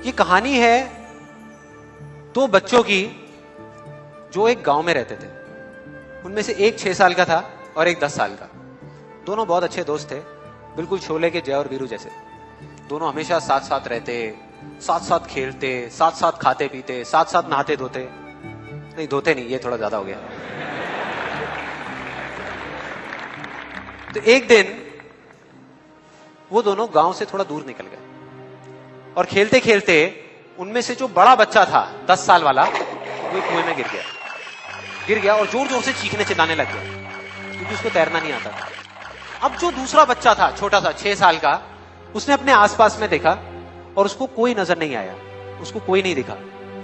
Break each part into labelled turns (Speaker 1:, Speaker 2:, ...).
Speaker 1: ये कहानी है दो बच्चों की जो एक गांव में रहते थे। उनमें से एक 6 साल का था और एक 10 साल का। दोनों बहुत अच्छे दोस्त थे, बिल्कुल शोले के जय और वीरू जैसे। दोनों हमेशा साथ साथ रहते, साथ साथ खेलते, साथ साथ खाते पीते, साथ साथ नहाते धोते। नहीं धोते नहीं, ये थोड़ा ज्यादा हो गया। तो एक दिन वो दोनों गांव से थोड़ा दूर निकल गए और खेलते खेलते उनमें से जो बड़ा बच्चा था 10 साल वाला, वो कुएं में गिर गया और जोर जोर से चीखने चिल्लाने लग गया क्योंकि उसको तैरना नहीं आता था। अब जो दूसरा बच्चा था, छोटा सा 6 साल का, उसने अपने आसपास में देखा और उसको कोई नजर नहीं आया, उसको कोई नहीं दिखा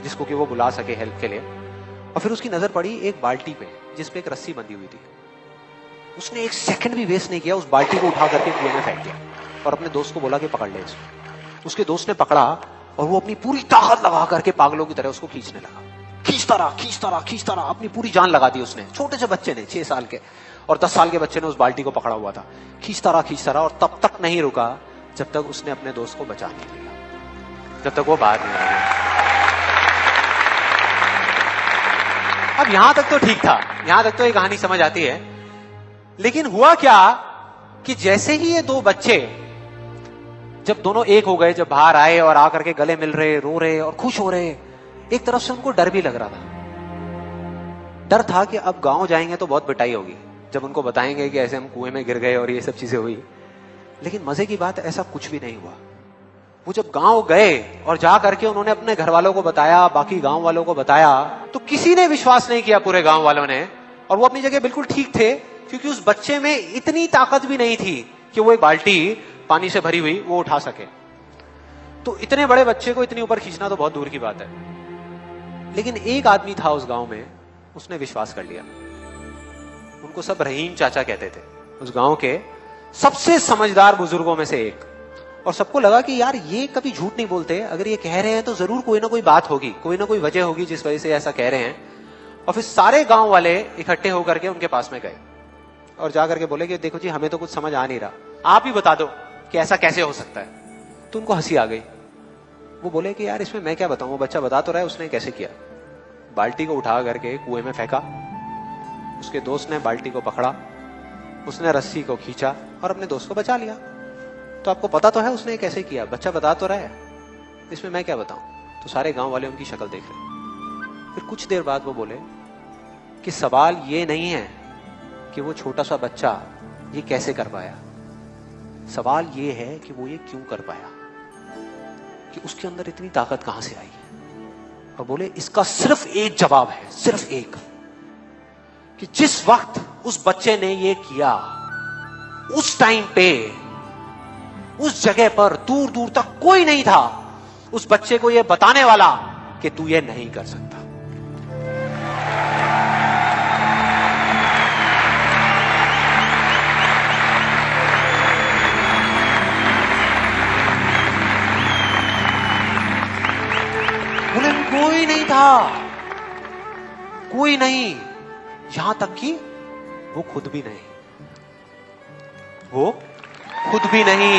Speaker 1: जिसको कि वो बुला सके हेल्प के लिए। और फिर उसकी नजर पड़ी एक बाल्टी पे जिसपे एक रस्सी बंधी हुई थी। उसने एक सेकंड भी वेस्ट नहीं किया, उस बाल्टी को उठा करके कुएं में फेंक दिया और अपने दोस्त को बोला कि पकड़ ले इसको। उसके दोस्त ने पकड़ा और वो अपनी पूरी ताकत लगा करके पागलों की तरह उसको खींचने लगा। खींचता रहा, अपनी पूरी जान लगा दी उसने। छोटे से बच्चे ने, 6 साल के और 10 साल के बच्चे ने उस बाल्टी को पकड़ा हुआ था। खींचता रहा और तब तक नहीं रुका जब तक उसने अपने दोस्त को बचा नहीं लिया, जब तक वो बाहर नहीं आया। अब यहां तक तो ठीक था, यहां तक तो ये कहानी समझ आती है। लेकिन हुआ क्या कि जैसे ही ये दो बच्चे जब दोनों एक हो गए, जब बाहर आए और आकर के गले मिल रहे, रो रहे और खुश हो रहे, एक तरफ से उनको डर भी लग रहा था। डर था कि अब गांव जाएंगे तो बहुत पिटाई होगी जब उनको बताएंगे कि ऐसे हम कुएं में गिर गए और ये सब चीजें हुई। लेकिन मजे की बात, ऐसा कुछ भी नहीं हुआ। वो जब गांव गए और जा करके उन्होंने अपने घर वालों को बताया, बाकी गांव वालों को बताया, तो किसी ने विश्वास नहीं किया, पूरे गांव वालों ने। और वो अपनी जगह बिल्कुल ठीक थे क्योंकि उस बच्चे में इतनी ताकत भी नहीं थी कि वो एक बाल्टी पानी से भरी हुई वो उठा सके। तो इतने बड़े बच्चे को इतनी ऊपर खींचना तो बहुत दूर की बात है। लेकिन एक आदमी था उस गांव में, उसने विश्वास कर लिया। उनको सब रहीम चाचा कहते थे, उस गांव के सबसे समझदार बुजुर्गों में से एक। और सबको लगा कि यार ये कभी झूठ नहीं बोलते, अगर ये कह रहे हैं तो जरूर कोई ना कोई बात होगी, कोई ना कोई वजह होगी जिस वजह से ऐसा कह रहे हैं। और फिर सारे गांव वाले इकट्ठे होकर के उनके पास में गए और जाकर के बोले कि देखो जी, हमें तो कुछ समझ आ नहीं रहा, आप ही बता दो कि ऐसा कैसे हो सकता है। तो उनको हंसी आ गई। वो बोले कि यार इसमें मैं क्या बताऊं, वो बच्चा बता तो रहा है उसने कैसे किया। बाल्टी को उठा करके कुएं में फेंका, उसके दोस्त ने बाल्टी को पकड़ा, उसने रस्सी को खींचा और अपने दोस्त को बचा लिया। तो आपको पता तो है उसने कैसे किया, बच्चा बता तो रहा है, इसमें मैं क्या बताऊं। तो सारे गांव वाले उनकी शक्ल देख रहे। फिर कुछ देर बाद वो बोले कि सवाल ये नहीं है कि वो छोटा सा बच्चा ये कैसे कर पाया, सवाल ये है कि वो ये क्यों कर पाया, कि उसके अंदर इतनी ताकत कहां से आई। और बोले इसका सिर्फ एक जवाब है, सिर्फ एक, कि जिस वक्त उस बच्चे ने ये किया, उस टाइम पे उस जगह पर दूर दूर तक कोई नहीं था उस बच्चे को ये बताने वाला कि तू ये नहीं कर सकता। बोले कोई नहीं था, कोई नहीं, यहां तक कि वो खुद भी नहीं, वो खुद भी नहीं।